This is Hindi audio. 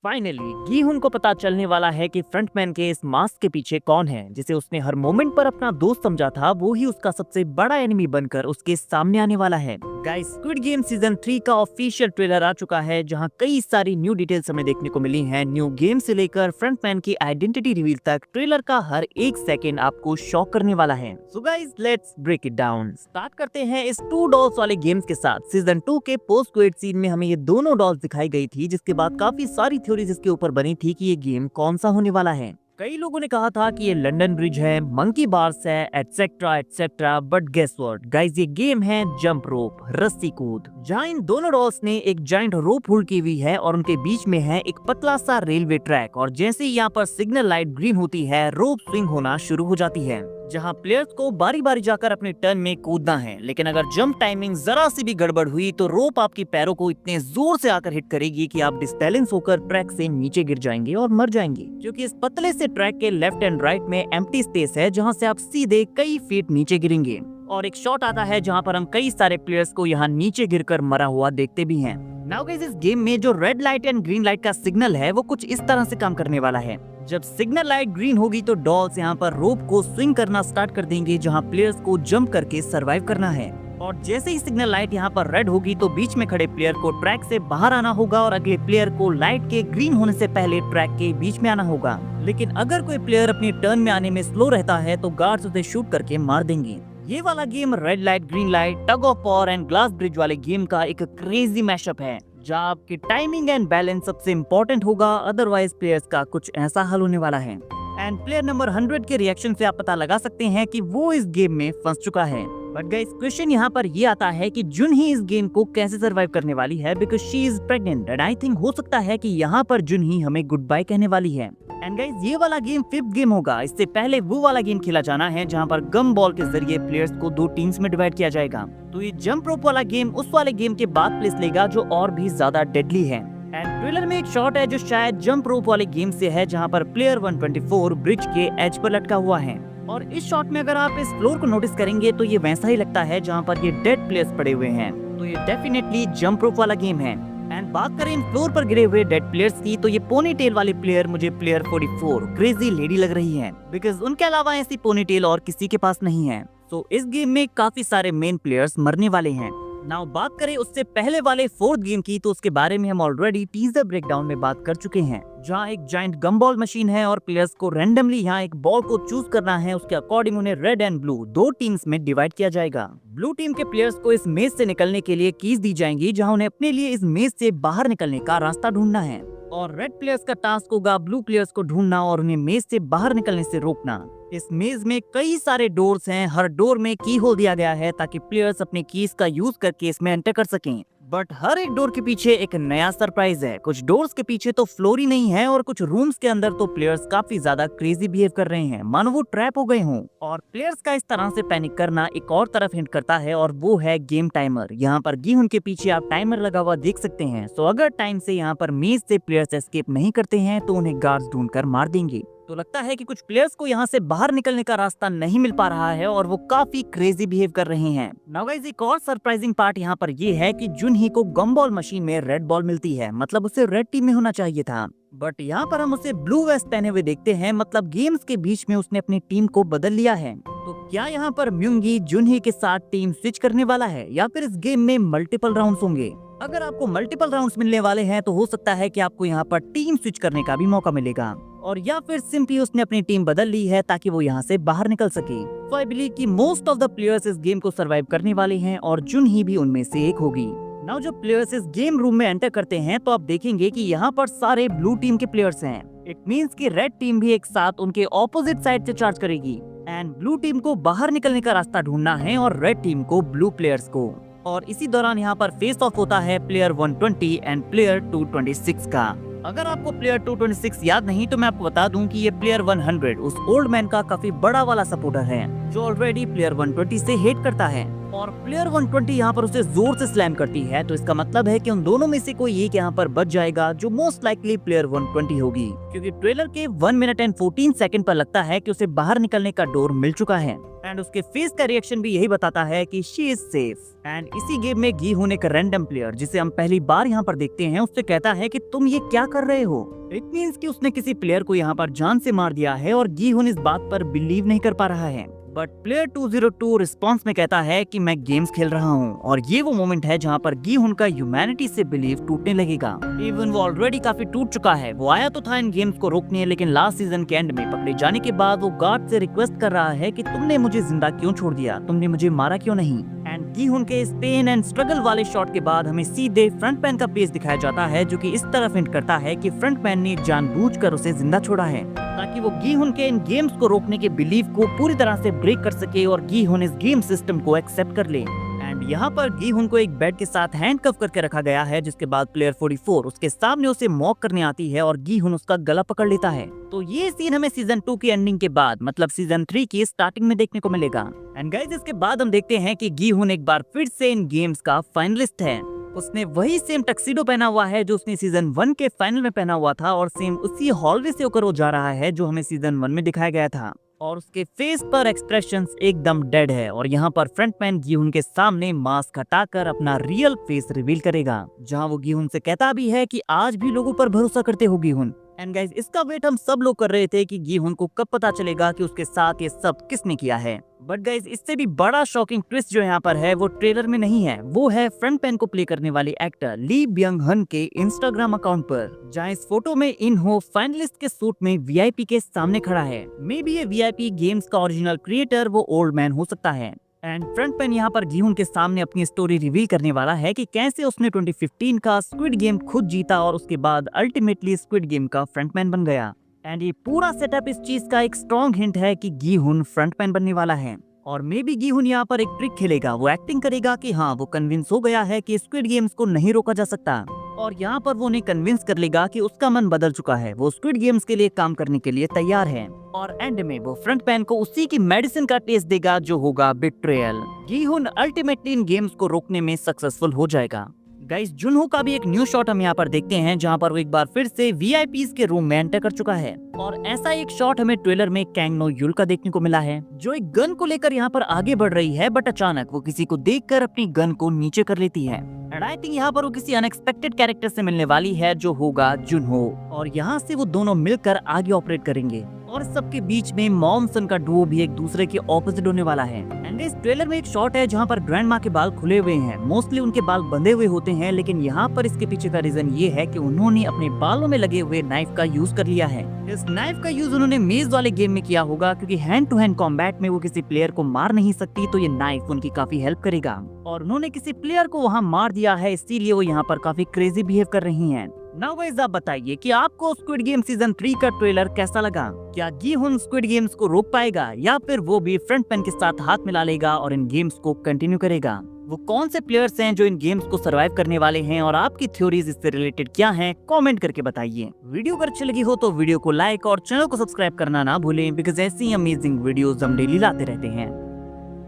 फाइनली गीहुन को पता चलने वाला है कि फ्रंटमैन के इस मास्क के पीछे कौन है, जिसे उसने हर मोमेंट पर अपना दोस्त समझा था, वो ही उसका सबसे बड़ा एनिमी बनकर उसके सामने आने वाला है। गाइस, स्क्विड गेम सीजन 3 का ऑफिशियल ट्रेलर आ चुका है, जहां कई सारी न्यू डिटेल्स हमें देखने को मिली हैं। न्यू गेम से लेकर फ्रंटमैन की आइडेंटिटी रिवील तक ट्रेलर का हर एक सेकंड आपको शॉक करने वाला है। So guys, let's break it down. Start करते हैं इस 2 डॉल्स वाले गेम्स के साथ। सीजन 2 के पोस्ट क्रेडिट सीन में हमें ये दोनों डॉल्स दिखाई गई थी, जिसके बाद काफी सारी थ्योरीज इसके ऊपर बनी थी कि ये गेम कौन सा होने वाला है। कई लोगों ने कहा था कि ये लंदन ब्रिज है, मंकी बार्स है, etcetera etcetera, but guess what guys, ये गेम है जंप रोप, रस्सी कूद, जहां इन दोनों डॉल्स ने एक जाइंट रोप होल्ड की हुई है और उनके बीच में है एक पतला सा रेलवे ट्रैक, और जैसे ही यहाँ पर सिग्नल लाइट ग्रीन होती है, रोप स्विंग होना शुरू हो जाती है, जहां प्लेयर्स को बारी बारी जाकर अपने टर्न में कूदना है। लेकिन अगर जंप टाइमिंग जरा सी भी गड़बड़ हुई तो रोप आपकी पैरों को इतने जोर से आकर हिट करेगी कि आप डिस्बैलेंस होकर ट्रैक से नीचे गिर जाएंगे और मर जाएंगे, क्योंकि इस पतले से ट्रैक के लेफ्ट एंड राइट में एम्प्टी स्पेस है, जहां से आप सीधे कई फीट नीचे गिरेंगे। और एक शॉट आता है जहां पर हम कई सारे प्लेयर्स को यहाँ नीचे गिरकर मरा हुआ देखते भी हैं। नाउ गाइस, इस गेम में जो red light and green light का सिग्नल है, वो कुछ इस तरह से काम करने वाला है। जब सिग्नल लाइट ग्रीन होगी तो डॉल्स यहाँ पर रोप को स्विंग करना स्टार्ट कर देंगे, जहाँ प्लेयर्स को जंप करके सरवाइव करना है। और जैसे ही सिग्नल लाइट यहाँ पर रेड होगी तो बीच में खड़े प्लेयर को ट्रैक से बाहर आना होगा और अगले प्लेयर को लाइट के ग्रीन होने से पहले ट्रैक के बीच में आना होगा। लेकिन अगर कोई प्लेयर अपनी टर्न में आने में स्लो रहता है तो गार्ड्स उसे शूट करके मार देंगे। ये वाला game red light green light, tug of war and glass bridge वाले गेम का एक क्रेजी मैशअप है, जहाँ आपकी टाइमिंग एंड बैलेंस सबसे इम्पोर्टेंट होगा, अदरवाइज प्लेयर्स का कुछ ऐसा हल होने वाला है। एंड प्लेयर नंबर 100 के रिएक्शन से आप पता लगा सकते हैं कि वो इस गेम में फंस चुका है। बट गाइस, क्वेश्चन यहाँ पर ये आता है कि जुन ही इस गेम को कैसे सरवाइव करने वाली है, because she is pregnant, and I think हो सकता है कि यहाँ पर जुन ही हमें गुड बाय कहने वाली है। एंड गाइस, ये वाला गेम 5th गेम होगा। इससे पहले वो वाला गेम खेला जाना है जहाँ पर गम बॉल के जरिए प्लेयर्स को 2 टीम्स में डिवाइड किया जाएगा। तो ये जंप रोप वाला गेम उस वाले गेम के बाद प्लेस लेगा जो और भी ज्यादा डेडली है। एंड ट्रेलर में एक शॉट है जो शायद जंप रोप वाले गेम से है, जहाँ पर प्लेयर 124 ब्रिज के एज पर लटका हुआ है। और इस शॉट में अगर आप इस फ्लोर को नोटिस करेंगे तो ये वैसा ही लगता है जहाँ पर ये डेड प्लेयर्स पड़े हुए हैं। तो ये डेफिनेटली जंप रोप वाला गेम है। एंड बात करें इन फ्लोर पर गिरे हुए डेड प्लेयर्स की, तो ये पोनी टेल वाली प्लेयर मुझे प्लेयर 44 क्रेजी लेडी लग रही है, बिकॉज उनके अलावा ऐसी पोनी टेल और किसी के पास नहीं है। तो इस गेम में काफी सारे मेन प्लेयर्स मरने वाले हैं। नाउ बात करें उससे पहले वाले 4th गेम की, तो उसके बारे में हम ऑलरेडी टीजर ब्रेकडाउन में बात कर चुके हैं, जहां एक जाइंट गम बॉल मशीन है और प्लेयर्स को रैंडमली यहाँ एक बॉल को चूज करना है। उसके अकॉर्डिंग उन्हें रेड एंड ब्लू 2 टीम्स में डिवाइड किया जाएगा। ब्लू टीम के प्लेयर्स को इस मेज से निकलने के लिए कीज दी जाएंगी, जहाँ उन्हें अपने लिए इस मेज से बाहर निकलने का रास्ता ढूंढना है। और रेड प्लेयर्स का टास्क होगा ब्लू प्लेयर्स को ढूंढना और उन्हें मेज से बाहर निकलने से रोकना। इस मेज में कई सारे डोर्स हैं, हर डोर में की होल दिया गया है ताकि प्लेयर्स अपने कीज का यूज करके इसमें एंटर कर सकें। बट हर एक डोर के पीछे एक नया सरप्राइज है। कुछ डोर्स के पीछे तो फ्लोर ही नहीं है और कुछ रूम्स के अंदर तो प्लेयर्स काफी ज्यादा क्रेजी बिहेव कर रहे हैं, मानो वो ट्रैप हो गए हों। और प्लेयर्स का इस तरह से पैनिक करना एक और तरफ हिंट करता है, और वो है गेम टाइमर। यहाँ पर गीहुन के पीछे आप टाइमर लगा हुआ देख सकते हैं। सो अगर टाइम से यहाँ पर मेज से प्लेयर्स एस्केप नहीं करते हैं तो उन्हें गार्ड्स ढूंढकर मार देंगे। तो लगता है कि कुछ प्लेयर्स को यहाँ से बाहर निकलने का रास्ता नहीं मिल पा रहा है और वो काफी क्रेजी बिहेव कर रहे हैं। नाउ गाइस, एक और सरप्राइजिंग पार्ट यहाँ पर ये है कि जुन ही को गम बॉल मशीन में रेड बॉल मिलती है, मतलब उसे रेड टीम में होना चाहिए था। बट यहाँ पर हम उसे ब्लू वेस्ट पहने हुए देखते हैं, मतलब गेम्स के बीच में उसने अपनी टीम को बदल लिया है। तो क्या यहाँ पर म्यूंगी जुन ही के साथ टीम स्विच करने वाला है, या फिर इस गेम में मल्टीपल राउंड्स होंगे? अगर आपको मल्टीपल राउंड्स मिलने वाले हैं तो हो सकता है कि आपको यहाँ पर टीम स्विच करने का भी मौका मिलेगा, और या फिर सिंपली उसने अपनी टीम बदल ली है ताकि वो यहाँ से बाहर निकल सके। तो आई बिलीव कि मोस्ट ऑफ द प्लेयर्स इस गेम को सरवाइव करने वाले हैं और जुन ही भी उनमें से एक होगी। नाउ जब प्लेयर्स इस गेम रूम में एंटर करते हैं तो आप देखेंगे कि यहाँ पर सारे ब्लू टीम के प्लेयर्स हैं। इट मींस कि रेड टीम भी एक साथ उनके ऑपोजिट साइड से चार्ज करेगी, एंड ब्लू टीम को बाहर निकलने का रास्ता ढूंढना है और रेड टीम को ब्लू प्लेयर्स को। और इसी दौरान यहाँ पर फेस ऑफ होता है प्लेयर 120 एंड प्लेयर 226 का। अगर आपको प्लेयर 226 याद नहीं तो मैं आपको बता दूं कि ये प्लेयर 100 उस ओल्ड मैन का काफी बड़ा वाला सपोर्टर है, जो ऑलरेडी प्लेयर 120 से हेट करता है। और प्लेयर 120 यहाँ पर उसे जोर से स्लैम करती है, तो इसका मतलब है कि उन दोनों में से कोई एक यहाँ पर बच जाएगा, जो मोस्ट लाइकली प्लेयर 120 होगी, क्योंकि ट्रेलर के 1 मिनट एंड 14 सेकंड पर लगता है कि उसे बाहर निकलने का डोर मिल चुका है एंड उसके फेस का रिएक्शन भी यही बताता है कि शी इज सेफ। एंड इसी गेम में गी हुन एक रैंडम प्लेयर जिसे हम पहली बार यहाँ पर देखते हैं, उससे कहता है कि तुम ये क्या कर रहे हो। इट मीन्स कि उसने किसी प्लेयर को यहाँ पर जान से मार दिया है और गी हुन इस बात पर बिलीव नहीं कर पा रहा है। बट प्लेयर 202 रिस्पॉन्स में कहता है कि मैं गेम्स खेल रहा हूँ, और ये वो मोमेंट है जहाँ पर गी हुन का ह्यूमैनिटी से बिलीव टूटने लगेगा। इवन वो ऑलरेडी काफी टूट चुका है। वो आया तो था इन गेम्स को रोकने, लेकिन लास्ट सीजन के एंड में पकड़े जाने के बाद वो गार्ड से रिक्वेस्ट कर रहा है कि तुमने मुझे जिंदा क्यों छोड़ दिया, तुमने मुझे मारा क्यों नहीं। एंड गी हुन के इस पेन एंड स्ट्रगल वाले शॉट के बाद हमें सीधे फ्रंट पैन का पेज दिखाया जाता है, जो कि इस तरफ हिंट करता है कि फ्रंट पैन ने जानबूझकर उसे जिंदा छोड़ा है ताकि वो गी हुन के इन गेम्स को रोकने के बिलीव को पूरी तरह से ब्रेक कर सके और गी हुन इस गेम सिस्टम को एक्सेप्ट कर ले। एंड यहाँ पर गी हुन को एक बेड के साथ हैंडकफ करके रखा गया है, जिसके बाद प्लेयर 44 उसके सामने उसे मॉक करने आती है और गी हुन उसका गला पकड़ लेता है। तो ये सीन हमें सीजन 2 की एंडिंग के बाद मतलब सीजन 3 की स्टार्टिंग में देखने को मिलेगा। एंड गाइस इसके बाद हम देखते हैं कि गी हुन एक बार फिर से इन गेम्स का फाइनलिस्ट है। उसने वही सेम टक्सीडो पहना हुआ है जो उसने सीजन 1 के फाइनल में पहना हुआ था, और सेम उसी हॉलवे से होकर वो जा रहा है जो हमें सीजन 1 में दिखाया गया था। और उसके फेस पर एक्सप्रेशंस एकदम डेड है। और यहाँ पर फ्रंटमैन गी हुन के सामने मास्क हटाकर अपना रियल फेस रिवील करेगा, जहाँ वो गी हुन से कहता भी है कि आज भी लोगों पर भरोसा करते हो गी हुन। एंड गाइस इसका वेट हम सब लोग कर रहे थे कि गी हुन को कब पता चलेगा कि उसके साथ ये सब किसने किया है। बट गाइस इससे भी बड़ा शॉकिंग ट्विस्ट जो यहाँ पर है वो ट्रेलर में नहीं है, वो है फ्रंट पैन को प्ले करने वाले एक्टर ली ब्यंग हन के इंस्टाग्राम अकाउंट पर, जहाँ इस फोटो में इन हो फाइनलिस्ट के सूट में वीआईपी के सामने खड़ा है। मे बी ये वीआईपी गेम्स का ओरिजिनल क्रिएटर वो ओल्ड मैन हो सकता है। एंड फ्रंट पैन यहाँ पर गी हुन के सामने अपनी स्टोरी रिवील करने वाला है कि कैसे उसने 2015 का स्क्विड गेम खुद जीता और उसके बाद अल्टीमेटली स्क्विड गेम का फ्रंटमैन बन गया। एंड ये पूरा सेटअप इस चीज का एक स्ट्रॉन्ग हिंट है कि गी हुन फ्रंटमैन बनने वाला है। और मे बी गी हुन यहाँ पर एक ट्रिक खेलेगा, वो एक्टिंग करेगा कि हाँ वो कन्विंस हो गया है कि स्क्विड गेम्स को नहीं रोका जा सकता, और यहाँ पर वो उन्हें कन्विंस कर लेगा कि उसका मन बदल चुका है, वो स्क्विड गेम्स के लिए काम करने के लिए तैयार है। और एंड में वो फ्रंट पैन को उसी की मेडिसिन का टेस्ट देगा जो होगा बिट्रेयल। गी हुन अल्टीमेटली इन गेम्स को रोकने में सक्सेसफुल हो जाएगा। गाइस जुनहो का भी एक न्यू शॉट हम यहाँ पर देखते हैं, जहाँ पर वो एक बार फिर से वीआईपीज के रूम में एंटर कर चुका है। और ऐसा एक शॉट हमें ट्रेलर में कैंग नो यूल का देखने को मिला है, जो एक गन को लेकर यहाँ पर आगे बढ़ रही है, बट अचानक वो किसी को देखकर अपनी गन को नीचे कर लेती है। एंड आई थिंक यहाँ पर वो किसी अनएक्सपेक्टेड कैरेक्टर से मिलने वाली है जो होगा जुनहो, और यहाँ से वो दोनों मिलकर आगे ऑपरेट करेंगे। और सबके बीच में मॉम सन का डुओ भी एक दूसरे के ऑपोजिट होने वाला है। एंड इस ट्रेलर में एक शॉट है जहाँ पर ग्रैंड माँ के बाल खुले हुए हैं, मोस्टली उनके बाल बंधे हुए होते हैं, लेकिन यहाँ पर इसके पीछे का रीजन ये है कि उन्होंने अपने बालों में लगे हुए नाइफ का यूज कर लिया है। इस नाइफ का यूज उन्होंने मेज वाले गेम में किया होगा, क्योंकि हैंड टू हैंड कॉम्बैट में वो किसी प्लेयर को मार नहीं सकती, तो ये नाइफ उनकी काफी हेल्प करेगा। और उन्होंने किसी प्लेयर को वहाँ मार दिया है, इसीलिए वो यहाँ पर काफी क्रेजी बिहेव कर रही हैं। नाउ गाइस आप बताइए कि आपको स्क्विड गेम सीजन 3 का ट्रेलर कैसा लगा? क्या गी हुन स्क्विड गेम्स को रोक पाएगा, या फिर वो भी फ्रंट पैन के साथ हाथ मिला लेगा और इन गेम्स को कंटिन्यू करेगा? वो कौन से प्लेयर्स हैं जो इन गेम्स को सर्वाइव करने वाले हैं, और आपकी थ्योरीज इससे रिलेटेड क्या हैं? कमेंट करके बताइए। वीडियो अगर अच्छी लगी हो तो वीडियो को लाइक और चैनल को सब्सक्राइब करना ना भूलें, बिकॉज ऐसी अमेजिंग वीडियोस हम डेली लाते रहते हैं।